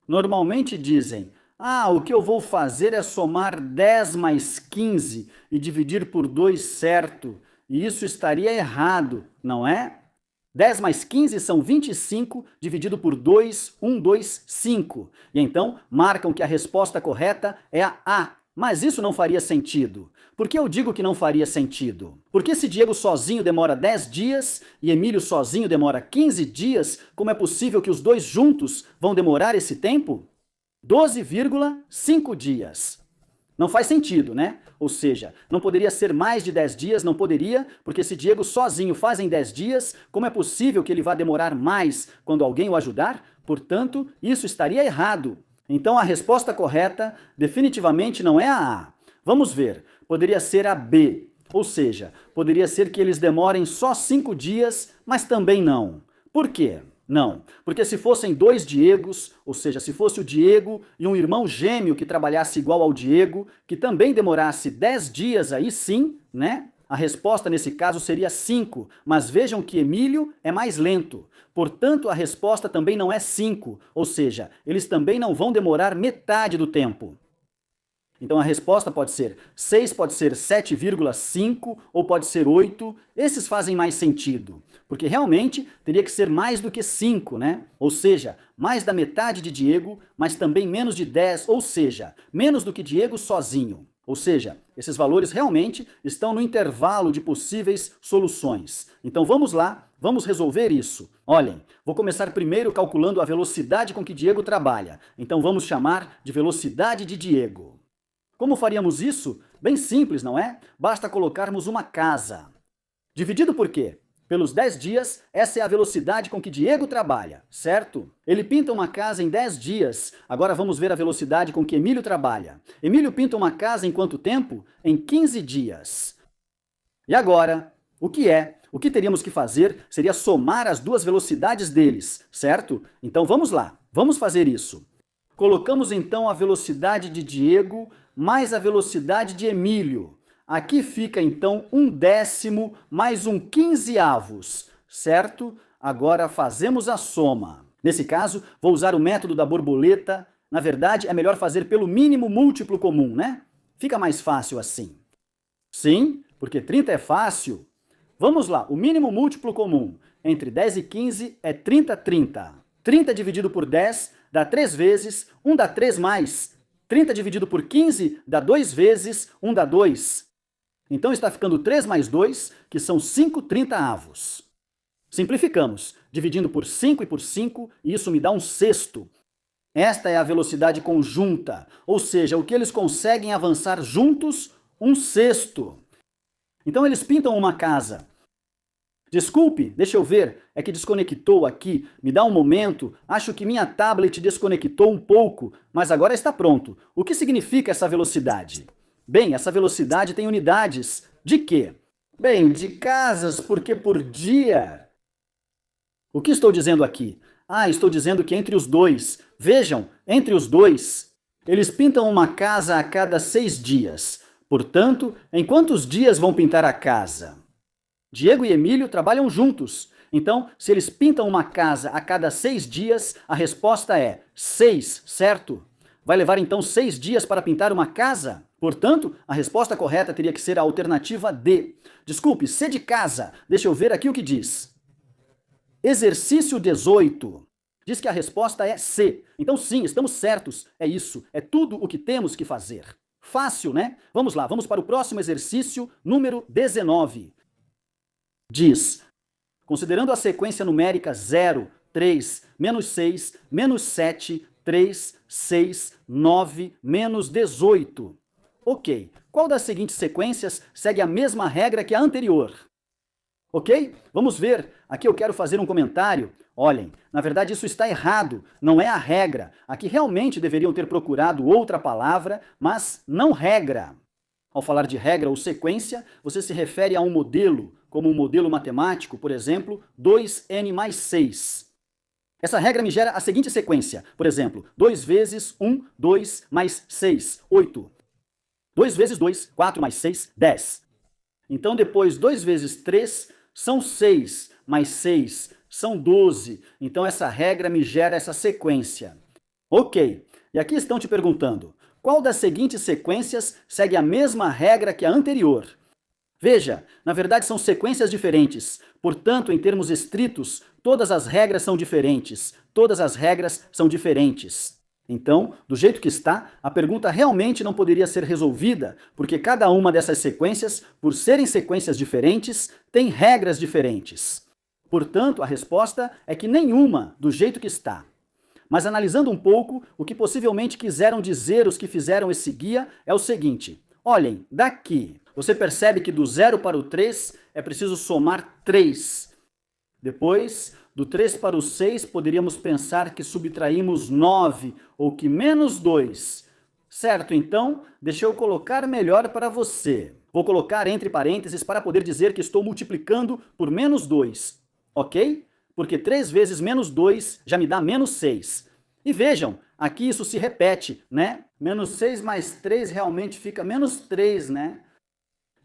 Normalmente dizem, o que eu vou fazer é somar 10 mais 15 e dividir por 2, certo? E isso estaria errado, não é? 10 mais 15 são 25, dividido por 2, 1, 2, 5. E então, marcam que a resposta correta é a A. Mas isso não faria sentido. Por que eu digo que não faria sentido? Porque se Diego sozinho demora 10 dias e Emílio sozinho demora 15 dias, como é possível que os dois juntos vão demorar esse tempo? 12,5 dias. Não faz sentido, né? Ou seja, não poderia ser mais de 10 dias, não poderia, porque se Diego sozinho faz em 10 dias, como é possível que ele vá demorar mais quando alguém o ajudar? Portanto, isso estaria errado. Então a resposta correta definitivamente não é a A. Vamos ver, poderia ser a B. Ou seja, poderia ser que eles demorem só 5 dias, mas também não. Por quê? Não, porque se fossem 2 Diegos, ou seja, se fosse o Diego e um irmão gêmeo que trabalhasse igual ao Diego, que também demorasse 10 dias, aí sim, né? A resposta nesse caso seria 5, mas vejam que Emílio é mais lento. Portanto, a resposta também não é 5, ou seja, eles também não vão demorar metade do tempo. Então a resposta pode ser 6, pode ser 7,5 ou pode ser 8. Esses fazem mais sentido, porque realmente teria que ser mais do que 5, né? Ou seja, mais da metade de Diego, mas também menos de 10, ou seja, menos do que Diego sozinho. Ou seja, esses valores realmente estão no intervalo de possíveis soluções. Então vamos lá, Vamos resolver isso. Olhem, vou começar primeiro calculando a velocidade com que Diego trabalha. Então vamos chamar de velocidade de Diego. Como faríamos isso? Bem simples, não é? Basta colocarmos uma casa. Dividido por quê? Pelos 10 dias, essa é a velocidade com que Diego trabalha, certo? Ele pinta uma casa em 10 dias. Agora vamos ver a velocidade com que Emílio trabalha. Emílio pinta uma casa em quanto tempo? Em 15 dias. E agora, o que teríamos que fazer seria somar as duas velocidades deles, certo? Então vamos lá, vamos fazer isso. Colocamos então a velocidade de Diego mais a velocidade de Emílio. Aqui fica então 1/10 mais 1/15, certo? Agora fazemos a soma. Nesse caso, vou usar o método da borboleta. Na verdade, é melhor fazer pelo mínimo múltiplo comum, né? Fica mais fácil assim. Sim, porque 30 é fácil. Vamos lá, o mínimo múltiplo comum entre 10 e 15 é 30. 30 dividido por 10 dá 3 vezes, 1 dá 3 mais. 30 dividido por 15 dá 2 vezes, 1 dá 2. Então está ficando 3 mais 2, que são 5/30. Simplificamos, dividindo por 5 e por 5, e isso me dá 1/6. Esta é a velocidade conjunta, ou seja, o que eles conseguem avançar juntos, 1/6. Então eles pintam uma casa. Desculpe, deixa eu ver, é que desconectou aqui, me dá um momento, acho que minha tablet desconectou um pouco, mas agora está pronto. O que significa essa velocidade? Bem, essa velocidade tem unidades. De quê? Bem, de casas, porque por dia. O que estou dizendo aqui? Estou dizendo que entre os dois, vejam, entre os dois, eles pintam uma casa a cada 6 dias. Portanto, em quantos dias vão pintar a casa? Diego e Emílio trabalham juntos. Então, se eles pintam uma casa a cada 6 dias, a resposta é 6, certo? Vai levar então 6 dias para pintar uma casa? Portanto, a resposta correta teria que ser a alternativa D. Desculpe, C de casa. Deixa eu ver aqui o que diz. Exercício 18. Diz que a resposta é C. Então sim, estamos certos. É isso. É tudo o que temos que fazer. Fácil, né? Vamos lá, vamos para o próximo exercício, número 19. Diz, considerando a sequência numérica 0, 3, menos 6, menos 7, 3, 6, 9, menos 18. Ok, qual das seguintes sequências segue a mesma regra que a anterior? Ok? Vamos ver. Aqui eu quero fazer um comentário. Olhem, na verdade isso está errado, não é a regra. Aqui realmente deveriam ter procurado outra palavra, mas não regra. Ao falar de regra ou sequência, você se refere a um modelo, como um modelo matemático, por exemplo, 2n mais 6. Essa regra me gera a seguinte sequência, por exemplo, 2 vezes 1, 2 mais 6, 8. 2 vezes 2, 4 mais 6, 10. Então depois 2 vezes 3 são 6, mais 6 são 12. Então essa regra me gera essa sequência. Ok, e aqui estão te perguntando, qual das seguintes sequências segue a mesma regra que a anterior? Veja, na verdade são sequências diferentes. Portanto, em termos estritos, todas as regras são diferentes. Todas as regras são diferentes. Então, do jeito que está, a pergunta realmente não poderia ser resolvida, porque cada uma dessas sequências, por serem sequências diferentes, tem regras diferentes. Portanto, a resposta é que nenhuma, do jeito que está. Mas analisando um pouco, o que possivelmente quiseram dizer os que fizeram esse guia é o seguinte. Olhem, daqui, você percebe que do 0 para o 3 é preciso somar 3. Depois, do 3 para o 6, poderíamos pensar que subtraímos 9, ou que menos 2. Certo, então, deixa eu colocar melhor para você. Vou colocar entre parênteses para poder dizer que estou multiplicando por menos 2. Ok? Porque 3 vezes menos 2 já me dá menos 6. E vejam, aqui isso se repete, né? Menos 6 mais 3 realmente fica menos 3, né?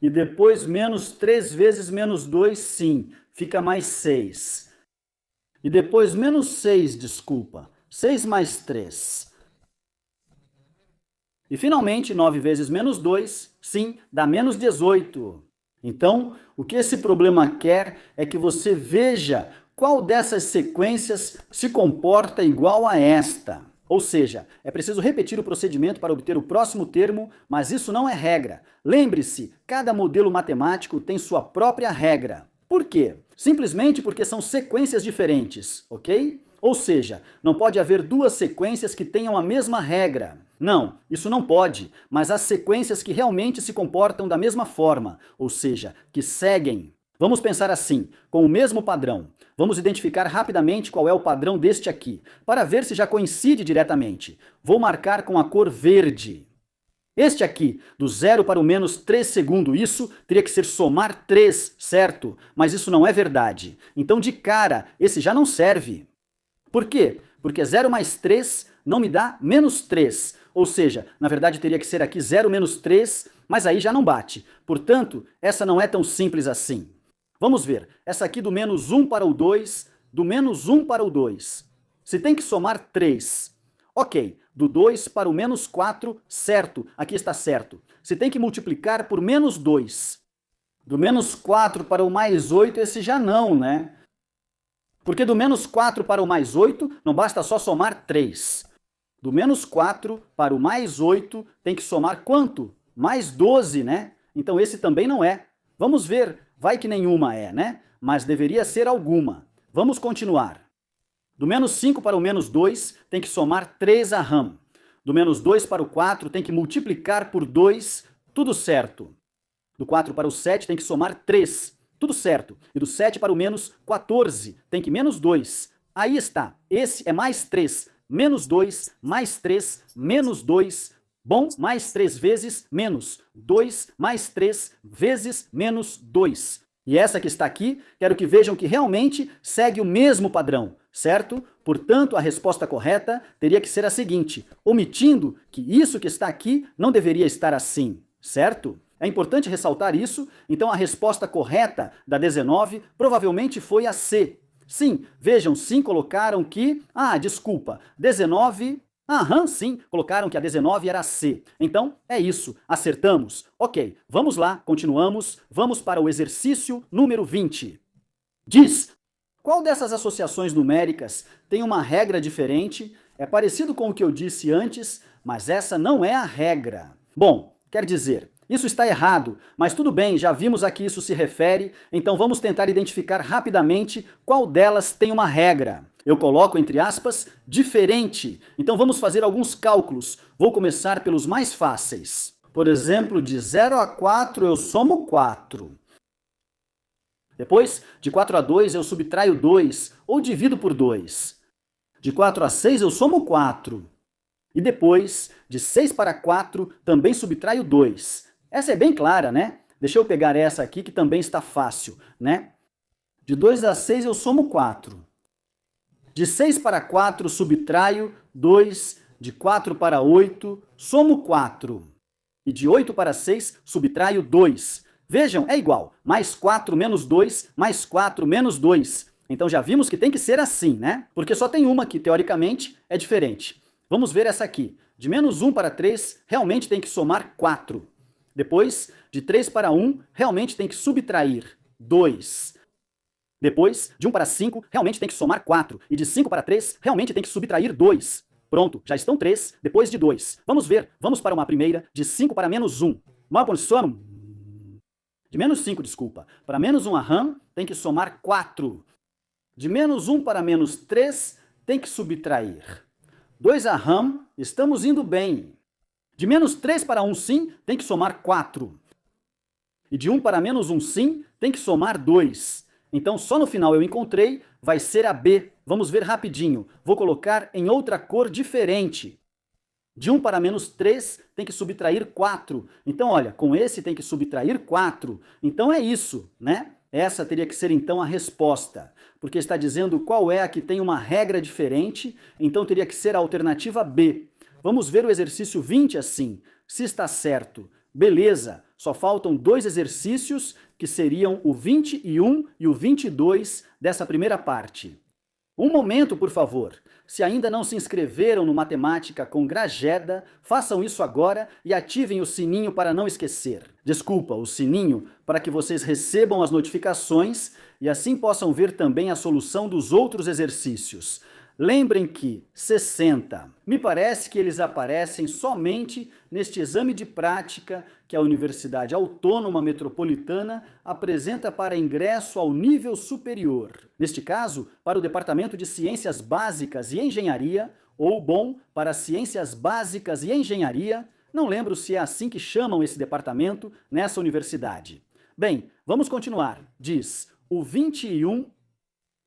E depois menos 3 vezes menos 2, sim, fica mais 6. E depois menos 6, desculpa, 6 mais 3. E finalmente 9 vezes menos 2, sim, dá menos 18. Então, o que esse problema quer é que você veja qual dessas sequências se comporta igual a esta. Ou seja, é preciso repetir o procedimento para obter o próximo termo, mas isso não é regra. Lembre-se, cada modelo matemático tem sua própria regra. Por quê? Simplesmente porque são sequências diferentes, ok? Ou seja, não pode haver duas sequências que tenham a mesma regra. Não, isso não pode, mas há sequências que realmente se comportam da mesma forma, ou seja, que seguem. Vamos pensar assim, com o mesmo padrão. Vamos identificar rapidamente qual é o padrão deste aqui, para ver se já coincide diretamente. Vou marcar com a cor verde. Este aqui, do 0 para o menos 3 segundo, isso teria que ser somar 3, certo? Mas isso não é verdade. Então, de cara, esse já não serve. Por quê? Porque 0 mais 3 não me dá menos 3. Ou seja, na verdade teria que ser aqui 0 menos 3, mas aí já não bate. Portanto, essa não é tão simples assim. Vamos ver, essa aqui do menos 1 para o 2, do menos 1 para o 2. Se tem que somar 3. Ok, do 2 para o menos 4, certo, aqui está certo. Se tem que multiplicar por menos 2. Do menos 4 para o mais 8, esse já não, né? Porque do menos 4 para o mais 8, não basta só somar 3. Do menos 4 para o mais 8, tem que somar quanto? Mais 12, né? Então esse também não é. Vamos ver, vai que nenhuma é, né? Mas deveria ser alguma. Vamos continuar. Do menos 5 para o menos 2, tem que somar 3 a RAM. Do menos 2 para o 4, tem que multiplicar por 2, tudo certo. Do 4 para o 7, tem que somar 3. Tudo certo. E do 7 para o menos 14, tem que menos 2. Aí está. Esse é mais 3. Menos 2, mais 3, menos 2. Bom, mais 3 vezes menos 2, mais 3 vezes menos 2. E essa que está aqui, quero que vejam que realmente segue o mesmo padrão, certo? Portanto, a resposta correta teria que ser a seguinte, omitindo que isso que está aqui não deveria estar assim, certo? É importante ressaltar isso, então a resposta correta da 19 provavelmente foi a C. Sim, vejam, sim, colocaram que... desculpa, 19... sim, colocaram que a 19 era a C. Então, é isso, acertamos. Ok, vamos lá, continuamos, vamos para o exercício número 20. Diz, qual dessas associações numéricas tem uma regra diferente? É parecido com o que eu disse antes, mas essa não é a regra. Bom, quer dizer... Isso está errado, mas tudo bem, já vimos a que isso se refere, então vamos tentar identificar rapidamente qual delas tem uma regra. Eu coloco entre aspas, diferente. Então vamos fazer alguns cálculos. Vou começar pelos mais fáceis. Por exemplo, de 0 a 4 eu somo 4. Depois, de 4 a 2 eu subtraio 2, ou divido por 2. De 4 a 6 eu somo 4. E depois, de 6 para 4, também subtraio 2. Essa é bem clara, né? Deixa eu pegar essa aqui que também está fácil, né? De 2 a 6 eu somo 4. De 6 para 4 subtraio 2. De 4 para 8 somo 4. E de 8 para 6 subtraio 2. Vejam, é igual. Mais 4 menos 2, mais 4 menos 2. Então já vimos que tem que ser assim, né? Porque só tem uma que, teoricamente, é diferente. Vamos ver essa aqui. De menos 1 para 3, realmente tem que somar 4. Depois, de 3 para 1, realmente tem que subtrair 2. Depois, de 1 para 5, realmente tem que somar 4. E de 5 para 3, realmente tem que subtrair 2. Pronto, já estão 3, depois de 2. Vamos ver, vamos para uma primeira, de 5 para menos 1. De menos 5, desculpa. Para menos 1 a RAM, tem que somar 4. De menos 1 para menos 3, tem que subtrair 2 a RAM, estamos indo bem. De menos 3 para 1 sim, tem que somar 4. E de 1 para menos 1 sim, tem que somar 2. Então só no final eu encontrei, vai ser a B. Vamos ver rapidinho. Vou colocar em outra cor diferente. De 1 para menos 3, tem que subtrair 4. Então olha, com esse tem que subtrair 4. Então é isso, né? Essa teria que ser então a resposta, porque está dizendo qual é a que tem uma regra diferente, então teria que ser a alternativa B. Vamos ver o exercício 20 assim, se está certo. Beleza, só faltam 2 exercícios, que seriam o 21 e o 22 dessa primeira parte. Um momento, por favor. Se ainda não se inscreveram no Matemática com Grageda, façam isso agora e ativem o sininho para não esquecer. Desculpa, o sininho para que vocês recebam as notificações e assim possam ver também a solução dos outros exercícios. lembrem que 60, me parece que eles aparecem somente neste exame de prática que a Universidade Autônoma Metropolitana apresenta para ingresso ao nível superior. Neste caso, para o Departamento de Ciências Básicas e Engenharia, ou, bom, para Ciências Básicas e Engenharia, não lembro se é assim que chamam esse departamento nessa universidade. Bem, vamos continuar. Diz, o 21,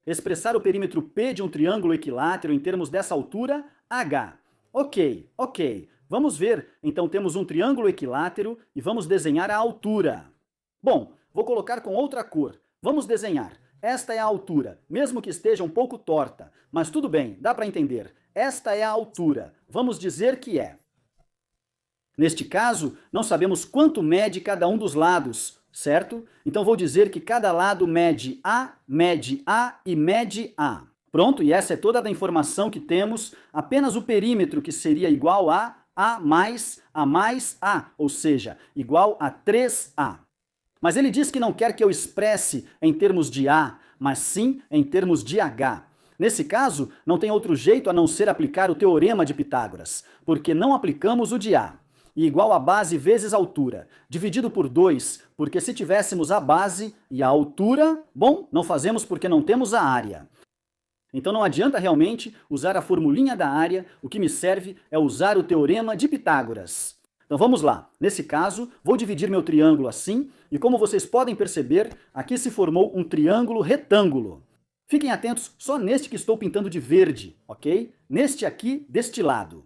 expressar o perímetro P de um triângulo equilátero em termos dessa altura, H. Ok. Vamos ver, então temos um triângulo equilátero e vamos desenhar a altura. Bom, vou colocar com outra cor. Vamos desenhar. Esta é a altura, mesmo que esteja um pouco torta, mas tudo bem, dá para entender. Esta é a altura. Vamos dizer que é. Neste caso, não sabemos quanto mede cada um dos lados, certo? Então vou dizer que cada lado mede A e mede A. Pronto, e essa é toda a informação que temos, apenas o perímetro que seria igual a mais A, ou seja, igual a 3A. Mas ele diz que não quer que eu expresse em termos de A, mas sim em termos de H. Nesse caso, não tem outro jeito a não ser aplicar o teorema de Pitágoras, porque não aplicamos o de A. E igual a base vezes altura, dividido por 2, porque se tivéssemos a base e a altura, bom, não fazemos porque não temos a área. Então não adianta realmente usar a formulinha da área, o que me serve é usar o teorema de Pitágoras. Então vamos lá, nesse caso, vou dividir meu triângulo assim, e como vocês podem perceber, aqui se formou um triângulo retângulo. Fiquem atentos só neste que estou pintando de verde, ok? Neste aqui, deste lado.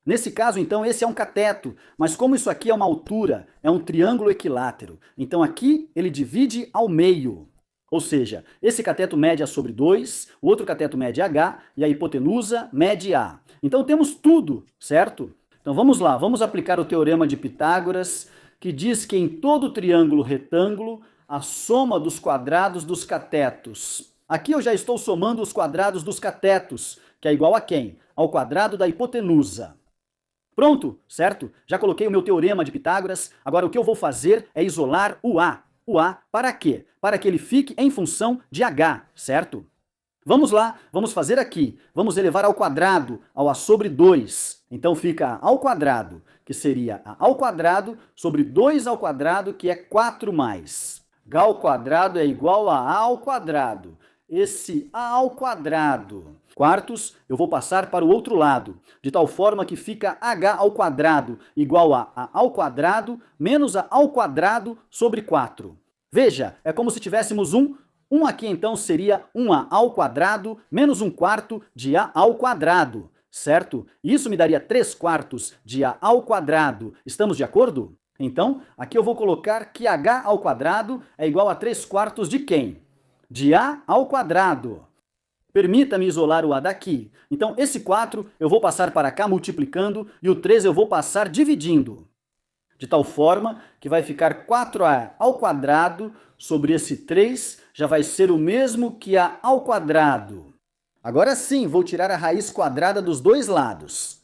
Nesse caso, então, esse é um cateto, mas como isso aqui é uma altura, é um triângulo equilátero, então aqui ele divide ao meio. Ou seja, esse cateto mede A sobre 2, o outro cateto mede H e a hipotenusa mede A. Então temos tudo, certo? Então vamos lá, vamos aplicar o teorema de Pitágoras, que diz que em todo triângulo retângulo, a soma dos quadrados dos catetos. Aqui eu já estou somando os quadrados dos catetos, que é igual a quem? Ao quadrado da hipotenusa. Pronto, certo? Já coloquei o meu teorema de Pitágoras, agora o que eu vou fazer é isolar o A. O A para quê? Para que ele fique em função de H, certo? Vamos lá, vamos fazer aqui. Vamos elevar ao quadrado, ao A sobre 2. Então fica A ao quadrado, que seria A ao quadrado, sobre 2 ao quadrado, que é 4 mais. H ao quadrado é igual a A ao quadrado. Esse A ao quadrado, quartos, eu vou passar para o outro lado, de tal forma que fica H ao quadrado igual a A ao quadrado menos A ao quadrado sobre 4. Veja, é como se tivéssemos um aqui então seria 1A ao quadrado menos 1/4 de A ao quadrado, certo? Isso me daria 3/4 de A ao quadrado. Estamos de acordo? Então, aqui eu vou colocar que H ao quadrado é igual a 3/4 de quem? De A ao quadrado. Permita-me isolar o A daqui. Então, esse 4 eu vou passar para cá multiplicando e o 3 eu vou passar dividindo. De tal forma que vai ficar 4A ao quadrado sobre esse 3 já vai ser o mesmo que A ao quadrado. Agora sim, vou tirar a raiz quadrada dos dois lados.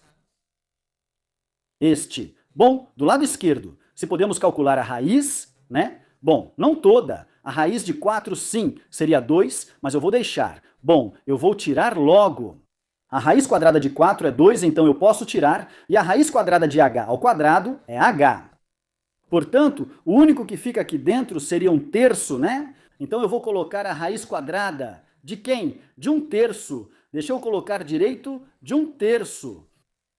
Bom, do lado esquerdo, se podemos calcular a raiz, né? Bom, não toda. A raiz de 4, sim, seria 2, mas eu vou deixar. Bom, eu vou tirar logo. A raiz quadrada de 4 é 2, então eu posso tirar, e a raiz quadrada de H ao quadrado é H. Portanto, o único que fica aqui dentro seria 1/3, né? Então eu vou colocar a raiz quadrada de quem? De 1/3. Deixa eu colocar direito de 1/3.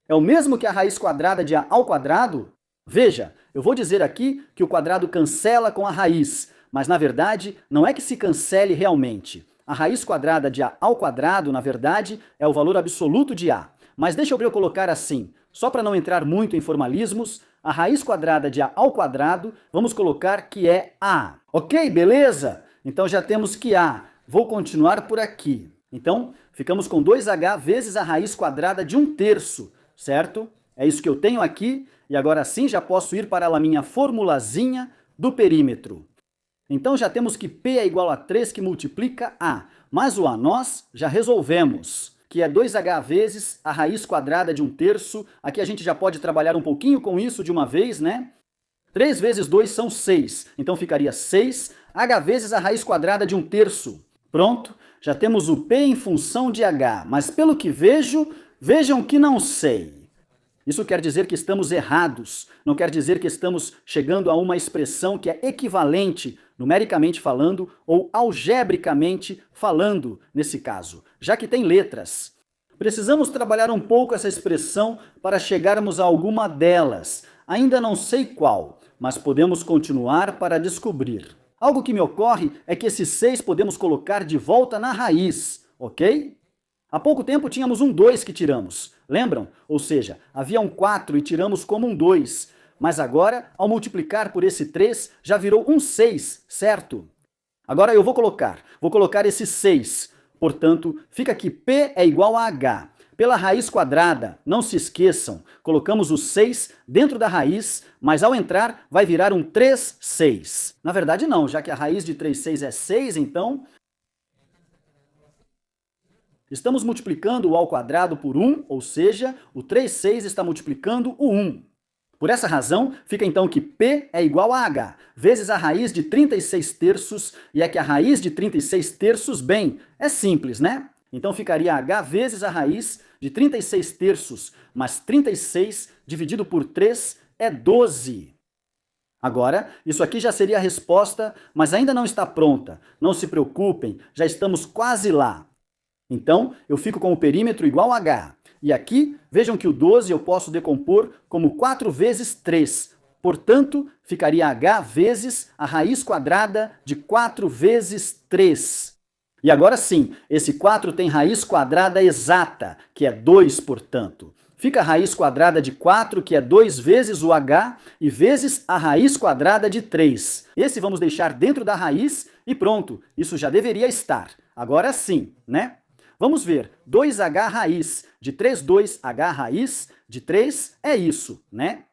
É o mesmo que a raiz quadrada de A ao quadrado? Veja, eu vou dizer aqui que o quadrado cancela com a raiz, mas na verdade não é que se cancele realmente. A raiz quadrada de A ao quadrado, na verdade, é o valor absoluto de A. Mas deixa eu colocar assim, só para não entrar muito em formalismos, a raiz quadrada de A ao quadrado, vamos colocar que é A. Ok, beleza? Então já temos que A. Vou continuar por aqui. Então, ficamos com 2H vezes a raiz quadrada de 1/3, certo? É isso que eu tenho aqui, e agora sim já posso ir para a minha formulazinha do perímetro. Então já temos que P é igual a 3 que multiplica A, mas o A nós já resolvemos, que é 2H vezes a raiz quadrada de 1/3. Aqui a gente já pode trabalhar um pouquinho com isso de uma vez, né? 3 vezes 2 são 6, então ficaria 6H vezes a raiz quadrada de 1/3. Pronto, Já temos o P em função de H, mas pelo que vejo, vejam que não sei. Isso quer dizer que estamos errados, não quer dizer que estamos chegando a uma expressão que é equivalente, numericamente falando, ou algebricamente falando, nesse caso, já que tem letras. Precisamos trabalhar um pouco essa expressão para chegarmos a alguma delas. Ainda não sei qual, mas podemos continuar para descobrir. Algo que me ocorre é que esses 6 podemos colocar de volta na raiz, ok? Há pouco tempo tínhamos um 2 que tiramos, lembram? Ou seja, havia um 4 e tiramos como um 2. Mas agora, ao multiplicar por esse 3, já virou um 6, certo? Agora eu vou colocar esse 6. Portanto, fica que P é igual a H. Pela raiz quadrada, não se esqueçam, colocamos o 6 dentro da raiz, mas ao entrar vai virar um 3, 6. Na verdade não, já que a raiz de 3, 6 é 6, então estamos multiplicando o ao quadrado por 1, ou seja, o 3, 6 está multiplicando o 1. Por essa razão, fica então que P é igual a H, vezes a raiz de 36 terços, e é que a raiz de 36 terços, bem, é simples, né? Então ficaria H vezes a raiz de 36 terços, mas 36 dividido por 3 é 12. Agora, isso aqui já seria a resposta, mas ainda não está pronta. Não se preocupem, já estamos quase lá. Então, eu fico com o perímetro igual a H. E aqui, vejam que o 12 eu posso decompor como 4 vezes 3. Portanto, ficaria H vezes a raiz quadrada de 4 vezes 3. E agora sim, esse 4 tem raiz quadrada exata, que é 2, portanto. Fica a raiz quadrada de 4, que é 2 vezes o H, e vezes a raiz quadrada de 3. Esse vamos deixar dentro da raiz e pronto, isso já deveria estar. Agora sim, né? Vamos ver, 2H raiz de 3, 2H raiz de 3 é isso, né?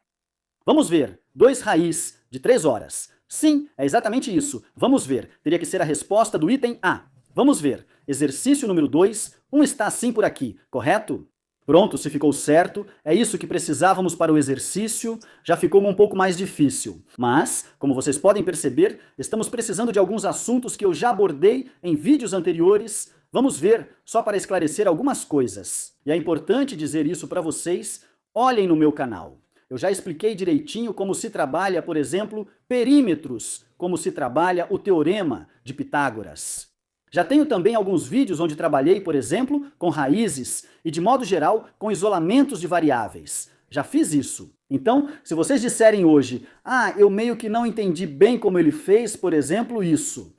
Vamos ver, 2 raiz de 3 horas. Sim, é exatamente isso. Vamos ver, teria que ser a resposta do item A. Vamos ver, exercício número 2, está assim por aqui, correto? Pronto, se ficou certo, é isso que precisávamos para o exercício, já ficou um pouco mais difícil. Mas, como vocês podem perceber, estamos precisando de alguns assuntos que eu já abordei em vídeos anteriores. Vamos ver, só para esclarecer algumas coisas. E é importante dizer isso para vocês, olhem no meu canal. Eu já expliquei direitinho como se trabalha, por exemplo, perímetros, como se trabalha o teorema de Pitágoras. Já tenho também alguns vídeos onde trabalhei, por exemplo, com raízes e, de modo geral, com isolamentos de variáveis. Já fiz isso. Então, se vocês disserem hoje, eu meio que não entendi bem como ele fez, por exemplo, isso.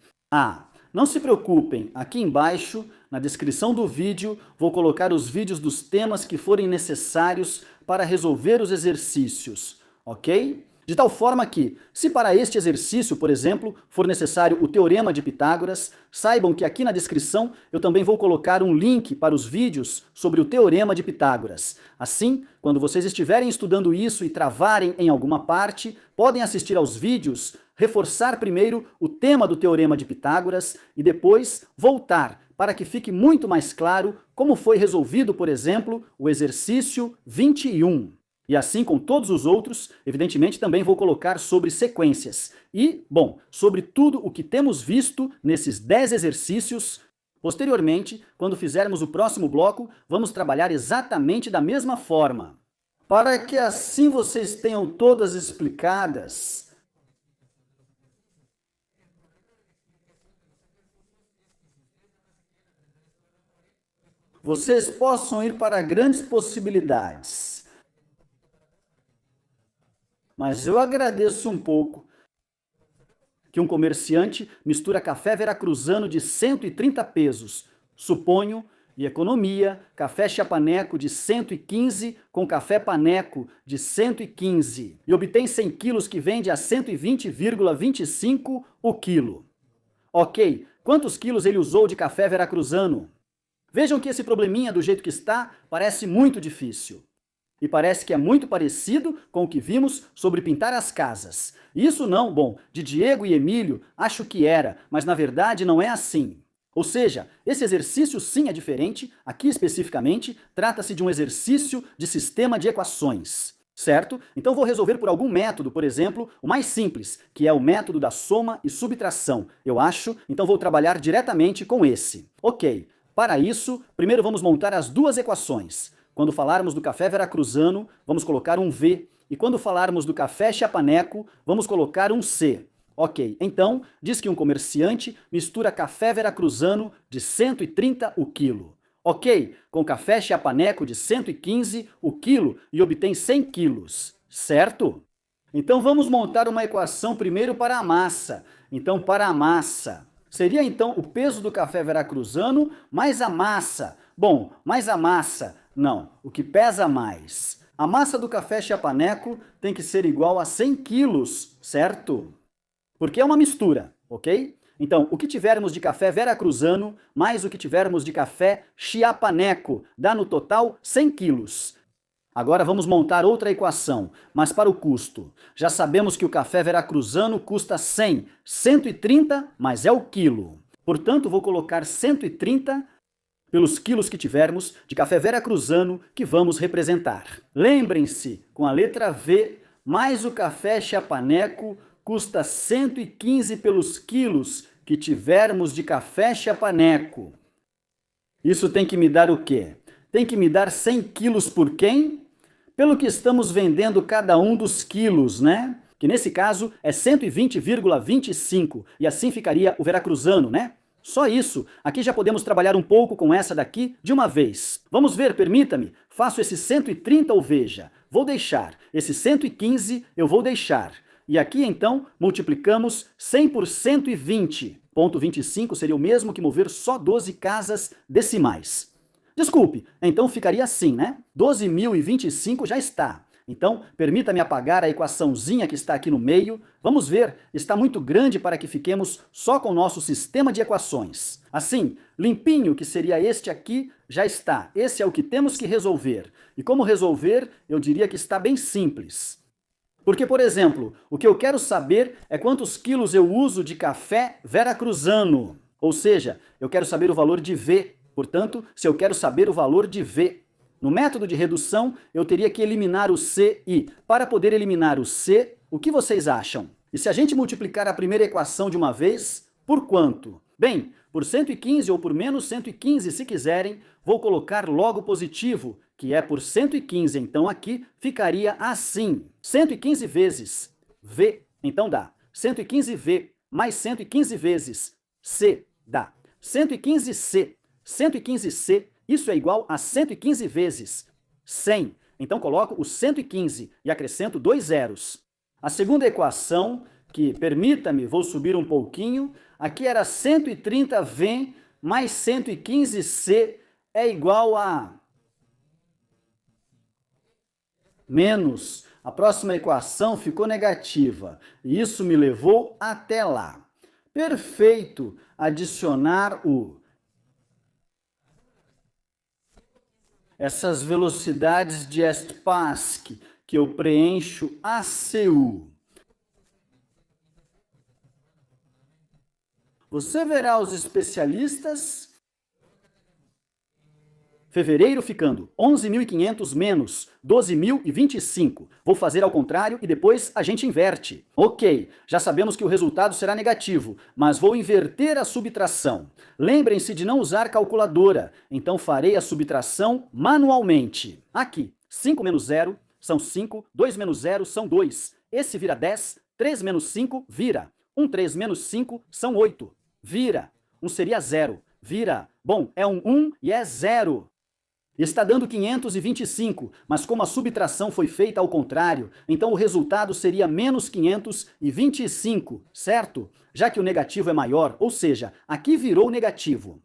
Não se preocupem, aqui embaixo, na descrição do vídeo, vou colocar os vídeos dos temas que forem necessários para resolver os exercícios, ok? De tal forma que, se para este exercício, por exemplo, for necessário o Teorema de Pitágoras, saibam que aqui na descrição eu também vou colocar um link para os vídeos sobre o Teorema de Pitágoras. Assim, quando vocês estiverem estudando isso e travarem em alguma parte, podem assistir aos vídeos, reforçar primeiro o tema do Teorema de Pitágoras e depois voltar para que fique muito mais claro como foi resolvido, por exemplo, o exercício 21. E assim com todos os outros, evidentemente também vou colocar sobre sequências. E, bom, sobre tudo o que temos visto nesses 10 exercícios. Posteriormente, quando fizermos o próximo bloco, vamos trabalhar exatamente da mesma forma. Para que assim vocês tenham todas explicadas, vocês possam ir para grandes possibilidades. Mas eu agradeço um pouco que um comerciante mistura café veracruzano de 130 pesos, suponho, e economia, café chiapaneco de 115 com café paneco de 115, e obtém 100 quilos que vende a 120,25 o quilo. Ok, quantos quilos ele usou de café veracruzano? Vejam que esse probleminha do jeito que está parece muito difícil. E parece que é muito parecido com o que vimos sobre pintar as casas. Isso não, bom, de Diego e Emílio, acho que era, mas na verdade não é assim. Ou seja, esse exercício sim é diferente, aqui especificamente, trata-se de um exercício de sistema de equações. certo? Então vou resolver por algum método, por exemplo, o mais simples, que é o método da soma e subtração, eu acho, então vou trabalhar diretamente com esse. Ok, para isso, primeiro vamos montar as duas equações. Quando falarmos do café veracruzano, vamos colocar um V, e quando falarmos do café chiapaneco, vamos colocar um C. Ok, então, diz que um comerciante mistura café veracruzano de 130 o quilo. Ok, com café chiapaneco de 115 o quilo e obtém 100 quilos, certo? Então vamos montar uma equação primeiro para a massa. Então, para a massa, seria então o peso do café veracruzano mais a massa. Bom, mais a massa, não, o que pesa mais. A massa do café chiapaneco tem que ser igual a 100 quilos, certo? Porque é uma mistura, ok? Então, o que tivermos de café veracruzano, mais o que tivermos de café chiapaneco, dá no total 100 quilos. Agora vamos montar outra equação, mas para o custo. Já sabemos que o café veracruzano custa 100, 130, mas é o quilo. Portanto, vou colocar 130 pelos quilos que tivermos de café veracruzano que vamos representar. Lembrem-se, com a letra V, mais o café chiapaneco custa 115 pelos quilos que tivermos de café chiapaneco. Isso tem que me dar o quê? Tem que me dar 100 quilos por quem? Pelo que estamos vendendo cada um dos quilos, né? Que nesse caso é 120,25, e assim ficaria o veracruzano, né? Só isso. Aqui já podemos trabalhar um pouco com essa daqui de uma vez. Vamos ver, permita-me. Faço esse 130 ou veja. Vou deixar. Esse 115 eu vou deixar. E aqui, então, multiplicamos 100 por 120. Ponto 25 seria o mesmo que mover só 12 casas decimais. Desculpe, então ficaria assim, né? 12.025 já está. Então, permita-me apagar a equaçãozinha que está aqui no meio. Vamos ver, está muito grande para que fiquemos só com o nosso sistema de equações. Assim, limpinho, que seria este aqui, já está. Esse é o que temos que resolver. E como resolver, eu diria que está bem simples. Porque, por exemplo, o que eu quero saber é quantos quilos eu uso de café veracruzano. Ou seja, eu quero saber o valor de V. Portanto, se eu quero saber o valor de V, no método de redução, eu teria que eliminar o C e, para poder eliminar o C, o que vocês acham? E se a gente multiplicar a primeira equação de uma vez, por quanto? Bem, por 115 ou por menos 115, se quiserem, vou colocar logo positivo, que é por 115, então aqui ficaria assim. 115 vezes V, então dá 115V mais 115 vezes C, dá 115C. 115C, isso é igual a 115 vezes 100. Então coloco o 115 e acrescento 2 zeros. A segunda equação, que, permita-me, vou subir um pouquinho, aqui era 130V mais 115C é igual a menos. A próxima equação ficou negativa, e isso me levou até lá. Perfeito! Adicionar essas velocidades de Estpask, que eu preencho ACU. Você verá os especialistas. Fevereiro ficando 11.500 menos 12.025. Vou fazer ao contrário e depois a gente inverte. Ok, já sabemos que o resultado será negativo, mas vou inverter a subtração. Lembrem-se de não usar calculadora, então farei a subtração manualmente. Aqui, 5 menos 0 são 5, 2 menos 0 são 2. Esse vira 10, 3 menos 5 vira. 3 menos 5 são 8. Vira. Seria 0. Vira. Bom, é 1 e é 0. Está dando 525, mas como a subtração foi feita ao contrário, então o resultado seria menos 525, certo? Já que o negativo é maior, ou seja, aqui virou negativo.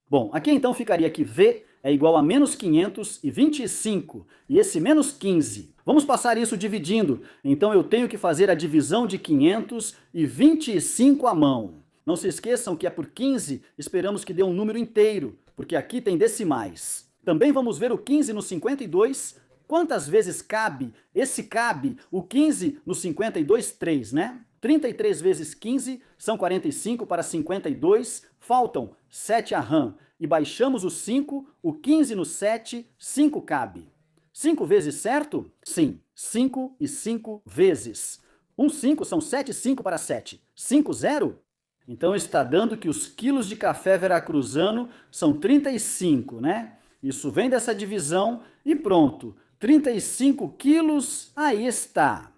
Bom, aqui então ficaria que V é igual a menos 525, e esse menos 15. Vamos passar isso dividindo, então eu tenho que fazer a divisão de 525 à mão. Não se esqueçam que é por 15, esperamos que dê um número inteiro, porque aqui tem decimais. Também vamos ver o 15 no 52. Quantas vezes cabe? Esse cabe, o 15 no 52, 3, né? 33 vezes 15 são 45 para 52, faltam 7 a RAM. E baixamos o 5, o 15 no 7, 5 cabe. 5 vezes certo? Sim. 5 e 5 vezes. 5 são 7, 5 para 7. 5, 0? Então está dando que os quilos de café veracruzano são 35, né? Isso vem dessa divisão e pronto. 35 quilos, aí está.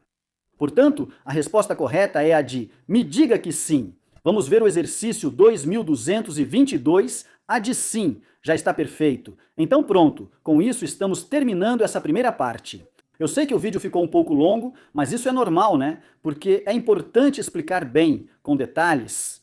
Portanto, a resposta correta é a de me diga que sim. Vamos ver o exercício 2222, a de sim. Já está perfeito. Então pronto, com isso estamos terminando essa primeira parte. Eu sei que o vídeo ficou um pouco longo, mas isso é normal, né? Porque é importante explicar bem, com detalhes.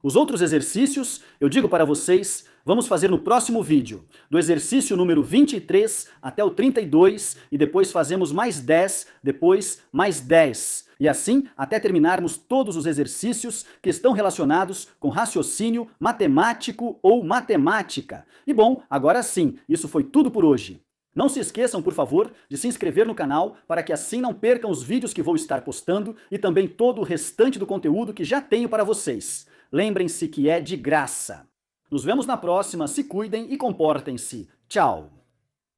Os outros exercícios, eu digo para vocês, vamos fazer no próximo vídeo. Do exercício número 23 até o 32, e depois fazemos mais 10, depois mais 10. E assim, até terminarmos todos os exercícios que estão relacionados com raciocínio matemático ou matemática. E bom, agora sim, isso foi tudo por hoje. Não se esqueçam, por favor, de se inscrever no canal para que assim não percam os vídeos que vou estar postando e também todo o restante do conteúdo que já tenho para vocês. Lembrem-se que é de graça. Nos vemos na próxima, se cuidem e comportem-se. Tchau!